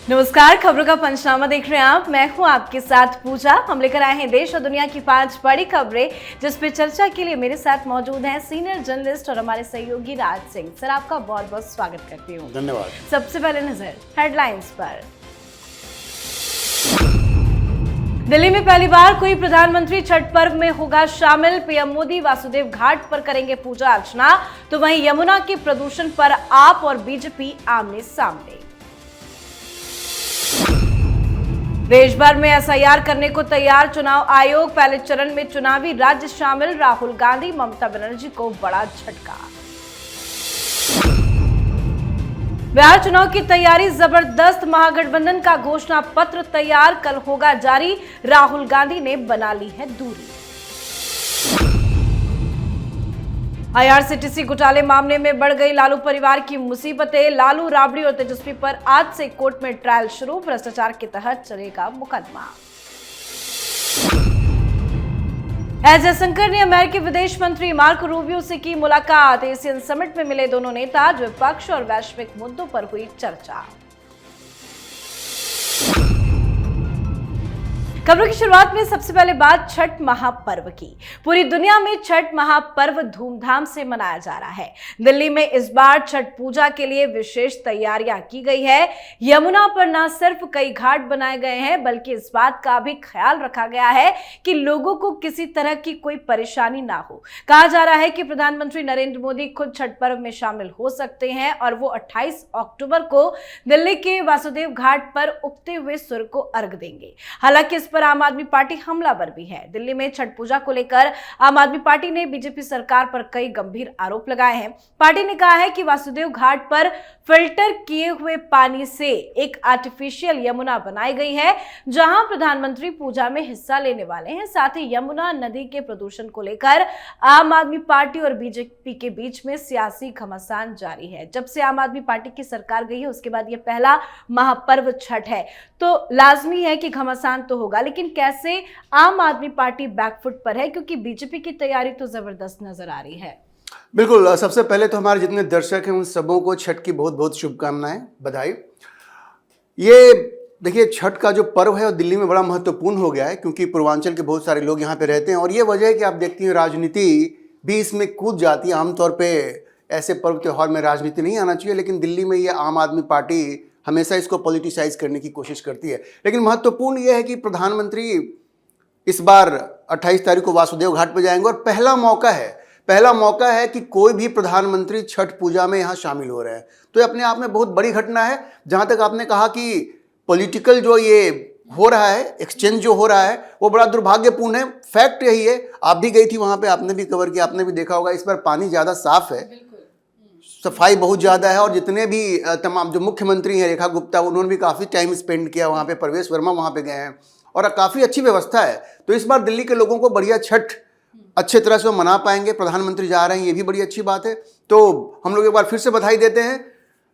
नमस्कार, खबरों का पंचनामा देख रहे हैं आप। मैं हूं आपके साथ पूजा। हम लेकर आए हैं देश और दुनिया की 5 बड़ी खबरें, जिस पे चर्चा के लिए मेरे साथ मौजूद हैं सीनियर जर्नलिस्ट और हमारे सहयोगी राज सिंह। सर, आपका बहुत बहुत स्वागत करती हूं। धन्यवाद। सबसे पहले नजर हेडलाइंस पर। दिल्ली में पहली बार कोई प्रधानमंत्री छठ पर्व में होगा शामिल। पीएम मोदी वासुदेव घाट पर करेंगे पूजा अर्चना, तो वहीं यमुना के प्रदूषण पर आप और बीजेपी आमने सामने। देश भर में एसआईआर करने को तैयार चुनाव आयोग। पहले चरण में चुनावी राज्य शामिल। राहुल गांधी ममता बनर्जी को बड़ा झटका। बिहार चुनाव की तैयारी जबरदस्त। महागठबंधन का घोषणा पत्र तैयार, कल होगा जारी। राहुल गांधी ने बना ली है दूरी। आईआरसीटीसी घोटाले मामले में बढ़ गई लालू परिवार की मुसीबतें। लालू, राबड़ी और तेजस्वी पर आज से कोर्ट में ट्रायल शुरू। भ्रष्टाचार के तहत चलेगा मुकदमा। एस जयशंकर ने अमेरिकी विदेश मंत्री मार्को रूबियो से की मुलाकात। एशियन समिट में मिले दोनों नेता। द्विपक्षीय और वैश्विक मुद्दों पर हुई चर्चा। खबरों की शुरुआत में सबसे पहले बात छठ महापर्व की। पूरी दुनिया में छठ महापर्व धूमधाम से मनाया जा रहा है। दिल्ली में इस बार छठ पूजा के लिए विशेष तैयारियां की गई है। यमुना पर न सिर्फ कई घाट बनाए गए हैं, बल्कि इस बात का भी ख्याल रखा गया है कि लोगों को किसी तरह की कोई परेशानी ना हो। कहा जा रहा है कि प्रधानमंत्री नरेंद्र मोदी खुद छठ पर्व में शामिल हो सकते हैं और वो 28 अक्टूबर को दिल्ली के वासुदेव घाट पर उगते हुए सूर्य को अर्घ देंगे। हालांकि इस पर आम आदमी पार्टी हमलावर भी है। दिल्ली में छठ पूजा को लेकर आम आदमी पार्टी ने बीजेपी सरकार पर कई गंभीर आरोप लगाए हैं। पार्टी ने कहा है कि वासुदेव घाट पर फिल्टर किए हुए पानी से एक आर्टिफिशियल यमुना बनाई गई है, जहां प्रधानमंत्री पूजा में हिस्सा लेने वाले हैं। साथ ही यमुना नदी के प्रदूषण को लेकर आम आदमी पार्टी और बीजेपी के बीच में सियासी घमासान जारी है। जब से आम आदमी पार्टी की सरकार गई है, उसके बाद यह पहला महापर्व छठ है, तो लाजमी है कि घमासान तो होगा। लेकिन कैसे आम आदमी पार्टी बैकफुट पर है, क्योंकि बीजेपी की तैयारी तो जबरदस्त नजर आ रही है। बिल्कुल। सबसे पहले तो हमारे जितने दर्शक हैं उन सबों को छठ की बहुत बहुत शुभकामनाएं, बधाई। ये देखिए, छठ का जो पर्व है वो दिल्ली में बड़ा महत्वपूर्ण हो गया है, क्योंकि पूर्वांचल के बहुत सारे लोग यहाँ पे रहते हैं और ये वजह है कि आप देखती हैं राजनीति भी इसमें कूद जाती है। आमतौर पर ऐसे पर्व त्यौहार में राजनीति नहीं आना चाहिए, लेकिन दिल्ली में ये आम आदमी पार्टी हमेशा इसको पॉलिटिसाइज करने की कोशिश करती है। लेकिन महत्वपूर्ण यह है कि प्रधानमंत्री इस बार 28 तारीख को वासुदेव घाट पर जाएंगे और पहला मौका है कि कोई भी प्रधानमंत्री छठ पूजा में यहाँ शामिल हो रहे हैं। तो ये अपने आप में बहुत बड़ी घटना है। जहाँ तक आपने कहा कि पॉलिटिकल जो ये हो रहा है, एक्सचेंज जो हो रहा है, वो बड़ा दुर्भाग्यपूर्ण है। फैक्ट यही है, आप भी गई थी वहाँ पे, आपने भी कवर किया, आपने भी देखा होगा, इस बार पानी ज़्यादा साफ है, सफाई बहुत ज़्यादा है और जितने भी तमाम जो मुख्यमंत्री हैं, रेखा गुप्ता, उन्होंने भी काफ़ी टाइम स्पेंड किया वहाँ पे। प्रवेश वर्मा वहाँ पे गए हैं और काफ़ी अच्छी व्यवस्था है। तो इस बार दिल्ली के लोगों को बढ़िया छठ अच्छे तरह से मना पाएंगे। प्रधानमंत्री जा रहे हैं, ये भी बड़ी अच्छी बात है। तो हम लोग एक बार फिर से बधाई देते हैं।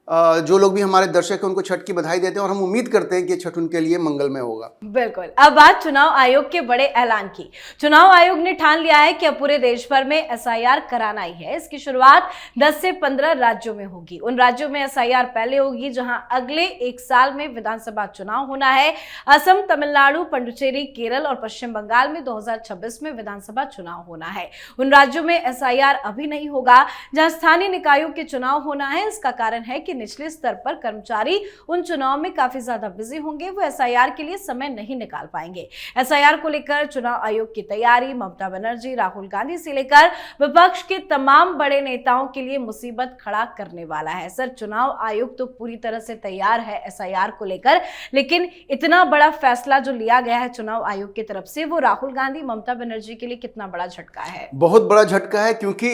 जो लोग भी हमारे दर्शक हैं उनको छठ की बधाई देते हैं और हम उम्मीद करते हैं कि छठ उनके लिए मंगलमय होगा। बिल्कुल। अब बात चुनाव आयोग के बड़े ऐलान की। चुनाव आयोग ने ठान लिया है कि अब पूरे देश भर में एसआईआर कराना ही है। इसकी शुरुआत 10 से 15 राज्यों में होगी। उन राज्यों में एसआईआर पहले होगी जहां अगले 1 साल में विधानसभा चुनाव होना है। असम, तमिलनाडु, पुडुचेरी, केरल और पश्चिम बंगाल में 2026 में विधानसभा चुनाव होना है। उन राज्यों में एसआईआर अभी नहीं होगा जहां स्थानीय निकायों के चुनाव होना है। इसका कारण है कि निचले स्तर पर कर्मचारी उन चुनाव में काफी ज्यादा बिजी होंगे, वो एसआईआर के लिए समय नहीं निकाल पाएंगे। एसआईआर को लेकर चुनाव आयोग की तैयारी ममता बनर्जी, राहुल गांधी से लेकर विपक्ष के तमाम बड़े नेताओं के लिए मुसीबत खड़ा करने वाला है। सर, चुनाव आयोग तो पूरी तरह से तैयार है एसआईआर को लेकर, लेकिन इतना बड़ा फैसला जो लिया गया है चुनाव आयोग की तरफ से, वो राहुल गांधी, ममता बनर्जी के लिए कितना बड़ा झटका है? बहुत बड़ा झटका है, क्योंकि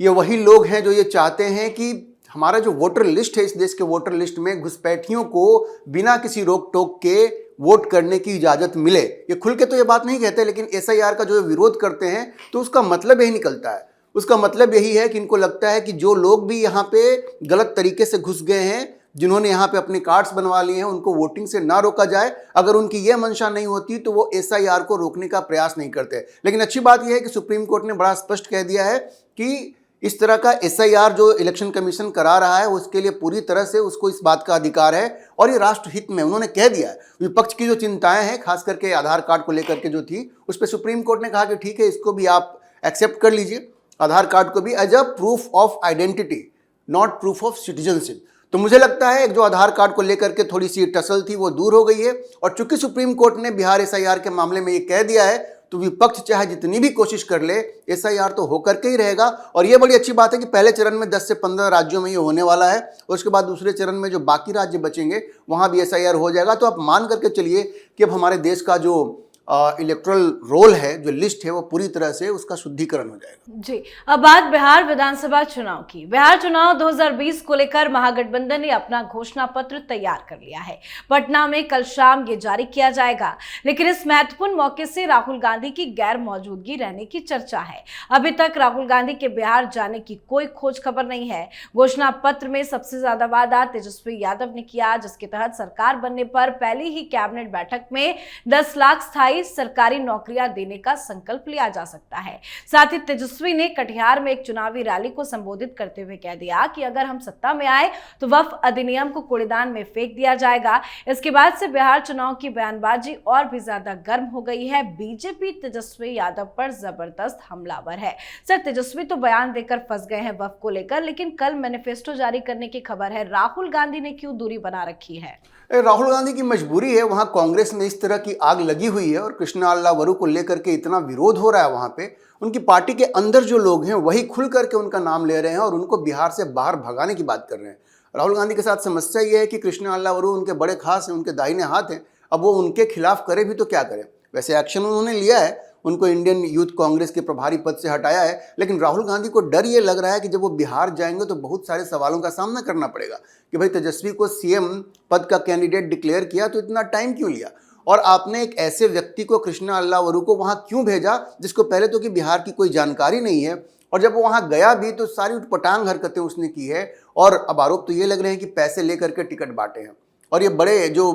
ये वही लोग हैं जो ये चाहते हैं कि हमारा जो वोटर लिस्ट है, इस देश के वोटर लिस्ट में घुसपैठियों को बिना किसी रोक टोक के वोट करने की इजाज़त मिले। ये खुल के तो ये बात नहीं कहते, लेकिन एसआईआर का जो विरोध करते हैं तो उसका मतलब यही निकलता है। उसका मतलब यही है कि इनको लगता है कि जो लोग भी यहाँ पे गलत तरीके से घुस गए हैं, जिन्होंने यहाँ पे अपने कार्ड्स बनवा लिए हैं, उनको वोटिंग से ना रोका जाए। अगर उनकी ये मंशा नहीं होती तो वो एसआईआर को रोकने का प्रयास नहीं करते। लेकिन अच्छी बात यह है कि सुप्रीम कोर्ट ने बड़ा स्पष्ट कह दिया है कि इस तरह का SIR जो इलेक्शन कमीशन करा रहा है उसके लिए पूरी तरह से उसको इस बात का अधिकार है और ये राष्ट्र हित में उन्होंने कह दिया है। विपक्ष की जो चिंताएं हैं खास करके आधार कार्ड को लेकर के जो थी उस पर सुप्रीम कोर्ट ने कहा कि ठीक है, इसको भी आप एक्सेप्ट कर लीजिए, आधार कार्ड को भी as a proof of identity, not proof of citizenship. तो मुझे लगता है जो आधार कार्ड को लेकर के थोड़ी सी टसल थी वो दूर हो गई है। और चूंकि सुप्रीम कोर्ट ने बिहार SIR के मामले में ये कह दिया है तो विपक्ष चाहे जितनी भी कोशिश कर ले SIR तो होकर के ही रहेगा। और ये बड़ी अच्छी बात है कि पहले चरण में 10 से 15 राज्यों में ये होने वाला है और उसके बाद दूसरे चरण में जो बाकी राज्य बचेंगे वहां भी SIR हो जाएगा। तो आप मान करके चलिए कि अब हमारे देश का जो इलेक्टोरल रोल है, जो लिस्ट है, वो पूरी तरह से उसका शुद्धिकरण हो जाएगा। जी, अब बात बिहार विधानसभा चुनाव की। बिहार चुनाव 2020 को लेकर महागठबंधन ने अपना घोषणा पत्र तैयार कर लिया है। पटना में कल शाम ये जारी किया जाएगा, लेकिन इस महत्वपूर्ण मौके से राहुल गांधी की गैर मौजूदगी रहने की चर्चा है। अभी तक राहुल गांधी के बिहार जाने की कोई खोज खबर नहीं है। घोषणा पत्र में सबसे ज्यादा वादा तेजस्वी यादव ने किया, जिसके तहत सरकार बनने पर पहली ही कैबिनेट बैठक में 10 लाख स्थायी सरकारी नौकरियां देने का संकल्प लिया जा सकता है। साथ ही तेजस्वी ने कटिहार में एक चुनावी रैली को संबोधित करते हुए कह दिया कि अगर हम सत्ता में आए तो वक्फ अधिनियम को कूड़ेदान में फेंक दिया जाएगा। इसके बाद से बिहार चुनाव की बयानबाजी और भी ज्यादा गर्म हो गई है। बीजेपी तेजस्वी यादव पर जबरदस्त हमलावर है। सर, तेजस्वी तो बयान देकर फंस गए हैं वक्फ को लेकर, लेकिन कल मैनिफेस्टो जारी करने की खबर है। राहुल गांधी ने क्यों दूरी बना रखी है? राहुल गांधी की मजबूरी है, वहां कांग्रेस में इस तरह की आग लगी हुई है और कृष्णा अल्लावरू को लेकर के इतना विरोध हो रहा है। वहां पे उनकी पार्टी के अंदर जो लोग हैं वही खुल करके उनका नाम ले रहे हैं और उनको बिहार से बाहर भगाने की बात कर रहे हैं। राहुल गांधी के साथ समस्या ये है कि कृष्णा अल्लावरू उनके बड़े खास हैं, उनके दाहिने हाथ हैं। अब वो उनके खिलाफ करे भी तो क्या करे। वैसे एक्शन उन्होंने लिया है, उनको इंडियन यूथ कांग्रेस के प्रभारी पद से हटाया है, लेकिन राहुल गांधी को डर ये लग रहा है कि जब वो बिहार जाएंगे तो बहुत सारे सवालों का सामना करना पड़ेगा कि भाई तेजस्वी को CM पद का कैंडिडेट डिक्लेयर किया तो इतना टाइम क्यों लिया, और आपने एक ऐसे व्यक्ति को कृष्णा अल्लावरू को वहां क्यों भेजा जिसको पहले तो कि बिहार की कोई जानकारी नहीं है, और जब वो वहां गया भी तो सारी उटपटांग हरकतें उसने की है। और अब आरोप तो ये लग रहे हैं कि पैसे लेकर के टिकट बांटे हैं। और ये बड़े जो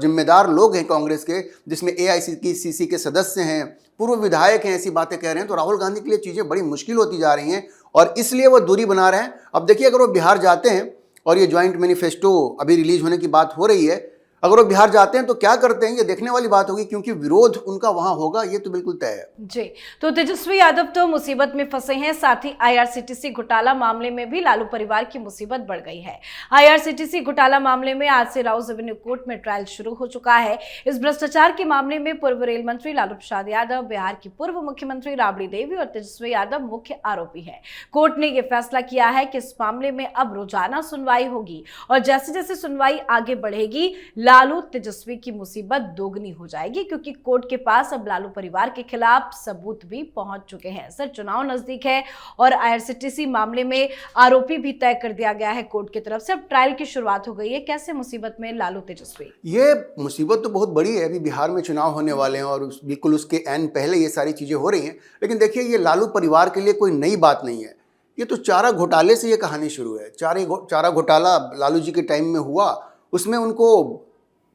जिम्मेदार लोग हैं कांग्रेस के, जिसमें AICC के सदस्य हैं, पूर्व विधायक हैं, ऐसी बातें कह रहे हैं। तो राहुल गांधी के लिए चीज़ें बड़ी मुश्किल होती जा रही हैं और इसलिए वो दूरी बना रहे हैं। अब देखिए, अगर वो बिहार जाते हैं और ये ज्वाइंट मैनिफेस्टो अभी रिलीज होने की बात हो रही है, अगर वो बिहार जाते हैं तो क्या करते हैं ये देखने वाली बात होगी, क्योंकि विरोध उनका वहां होगा, ये तो बिल्कुल तय है। जी, तो तेजस्वी यादव तो मुसीबत में फंसे हैं, साथ ही IRCTC घोटाला मामले में भी लालू परिवार की मुसीबत बढ़ गई है। IRCTC घोटाला मामले में आज से राउज एवेन्यू कोर्ट में ट्रायल शुरू हो चुका है। इस भ्रष्टाचार के मामले में पूर्व रेल मंत्री लालू प्रसाद यादव, बिहार की पूर्व मुख्यमंत्री राबड़ी देवी और तेजस्वी यादव मुख्य आरोपी है। कोर्ट ने यह फैसला किया है कि इस मामले में अब रोजाना सुनवाई होगी और जैसे जैसे सुनवाई आगे बढ़ेगी लालू तेजस्वी की मुसीबत दोगुनी हो जाएगी, क्योंकि कोर्ट के पास अब लालू परिवार के खिलाफ सबूत भी पहुंच चुके हैं। सर, चुनाव नजदीक है और IRCTC मामले में आरोपी भी तय कर दिया गया है कोर्ट की तरफ से। अब ट्रायल की शुरुआत हो गई है। कैसे मुसीबत में लालू तेजस्वी? ये मुसीबत तो बहुत बड़ी है। अभी बिहार में चुनाव होने वाले हैं और बिल्कुल उसके एन पहले ये सारी चीजें हो रही हैं। लेकिन देखिए, ये लालू परिवार के लिए कोई नई बात नहीं है। ये तो चारा घोटाले से ये कहानी शुरू है। चारा घोटाला लालू जी के टाइम में हुआ, उसमें उनको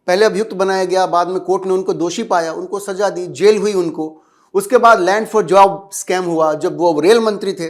पहले अभियुक्त बनाया गया, बाद में कोर्ट ने उनको दोषी पाया, उनको सजा दी, जेल हुई उनको। उसके बाद लैंड फॉर जॉब स्कैम हुआ, जब वो रेल मंत्री थे,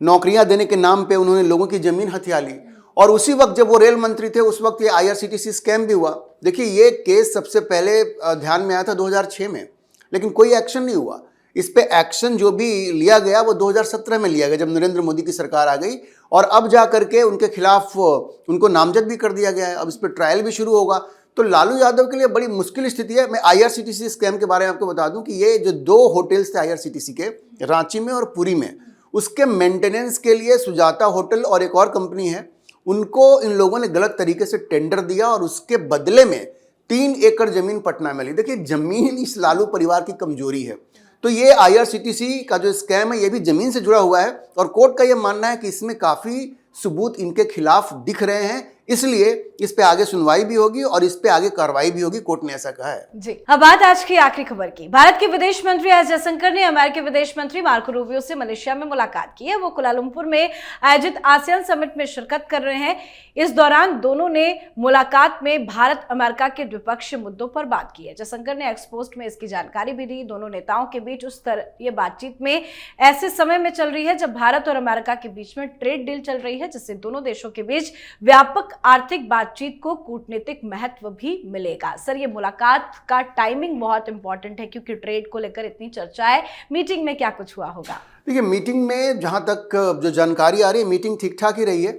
नौकरियां देने के नाम पे उन्होंने लोगों की जमीन हथिया ली। और उसी वक्त जब वो रेल मंत्री थे उस वक्त ये IRCTC स्कैम भी हुआ। देखिए, ये केस सबसे पहले ध्यान में आया था 2006 में, लेकिन कोई एक्शन नहीं हुआ। इस पे एक्शन जो भी लिया गया वो 2017 में लिया गया, जब नरेंद्र मोदी की सरकार आ गई, और अब जा करके उनके खिलाफ उनको नामजद भी कर दिया गया है। अब इस पर ट्रायल भी शुरू होगा। तो लालू यादव के लिए बड़ी मुश्किल स्थिति है। मैं IRCTC स्कैम के बारे में आपको बता दूं कि ये जो 2 होटल्स थे IRCTC के, रांची में और पुरी में, उसके मेंटेनेंस के लिए सुजाता होटल और एक और कंपनी है, उनको इन लोगों ने गलत तरीके से टेंडर दिया और उसके बदले में 3 एकड़ जमीन पटना में ली। देखिए, जमीन इस लालू परिवार की कमजोरी है। तो ये IRCTC का जो स्कैम है ये भी जमीन से जुड़ा हुआ है और कोर्ट का ये मानना है कि इसमें काफ़ी सबूत इनके खिलाफ दिख रहे हैं, इसलिए इस पे आगे सुनवाई भी होगी और इस पे आगे कार्रवाई भी होगी, कोर्ट ने ऐसा कहा है। जी, अब बात आज की आखिरी खबर की। भारत के विदेश मंत्री एस जयशंकर ने अमेरिकी विदेश मंत्री मार्को रूबियो से मलेशिया में मुलाकात की है। वो कुलालंपुर में आयोजित आसियान समिट में शिरकत कर रहे हैं। इस दौरान दोनों ने मुलाकात में भारत अमेरिका के द्विपक्षीय मुद्दों पर बात की है। जयशंकर ने एक्स पोस्ट में इसकी जानकारी भी दी। दोनों नेताओं के बीच उस तरह ये बातचीत में ऐसे समय में चल रही है जब भारत और अमेरिका के बीच में ट्रेड डील चल रही है, जिससे दोनों देशों के बीच व्यापक आर्थिक बातचीत को कूटनीतिक महत्व भी मिलेगा। सर, ये मुलाकात का टाइमिंग बहुत इंपॉर्टेंट है क्योंकि ट्रेड को लेकर इतनी चर्चा है। मीटिंग में क्या कुछ हुआ होगा? देखिए, मीटिंग में जहां तक जो जानकारी आ रही है, मीटिंग ठीक ठाक ही रही है,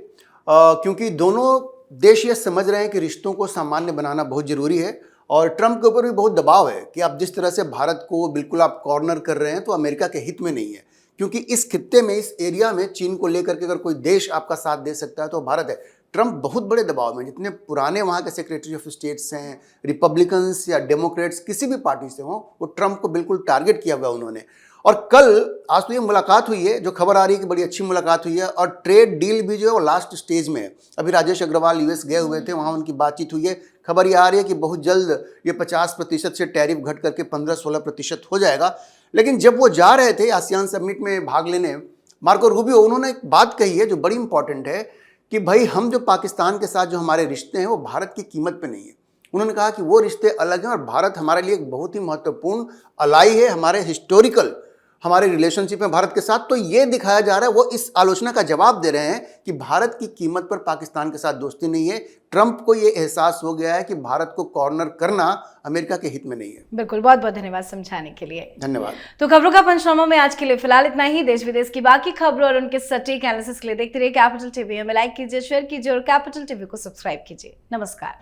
क्योंकि दोनों देश ये समझ रहे हैं कि रिश्तों को सामान्य बनाना बहुत जरूरी है और ट्रंप के ऊपर भी बहुत दबाव है कि आप जिस तरह से भारत को बिल्कुल आप कॉर्नर कर रहे हैं तो अमेरिका के हित में नहीं है, क्योंकि इस खित्ते में, इस एरिया में चीन को लेकर के अगर कोई देश आपका साथ दे सकता है तो भारत है। ट्रंप बहुत बड़े दबाव में, जितने पुराने वहाँ के सेक्रेटरी ऑफ स्टेट्स हैं, रिपब्लिकन्स या डेमोक्रेट्स किसी भी पार्टी से हों, वो ट्रंप को बिल्कुल टारगेट किया हुआ उन्होंने। और कल आज तो ये मुलाकात हुई है, जो खबर आ रही है कि बड़ी अच्छी मुलाकात हुई है और ट्रेड डील भी जो है वो लास्ट स्टेज में है। अभी राजेश अग्रवाल यूएस गए हुए थे, वहाँ उनकी बातचीत हुई है। खबर ये आ रही है कि बहुत जल्द ये 50% से टैरिफ घट करके 15-16% हो जाएगा। लेकिन जब वो जा रहे थे आसियान समिट में भाग लेने, मार्को रूबियो, उन्होंने एक बात कही है जो बड़ी इंपॉर्टेंट है कि भाई हम जो पाकिस्तान के साथ जो हमारे रिश्ते हैं वो भारत की कीमत पे नहीं है। उन्होंने कहा कि वो रिश्ते अलग हैं और भारत हमारे लिए एक बहुत ही महत्वपूर्ण अलाई है, हमारे हिस्टोरिकल हमारे रिलेशनशिप में भारत के साथ। तो ये दिखाया जा रहा है, वो इस आलोचना का जवाब दे रहे हैं कि भारत की कीमत पर पाकिस्तान के साथ दोस्ती नहीं है। ट्रंप को ये एहसास हो गया है कि भारत को कॉर्नर करना अमेरिका के हित में नहीं है। बिल्कुल, बहुत बहुत धन्यवाद समझाने के लिए। धन्यवाद। तो खबरों का पंचनामा में आज के लिए फिलहाल इतना ही। देश विदेश की बाकी खबरों और उनके सटीक एनालिसिस के लिए देखते रहिए कैपिटल टीवी। हमें लाइक कीजिए, शेयर कीजिए और कैपिटल टीवी को सब्सक्राइब कीजिए। नमस्कार।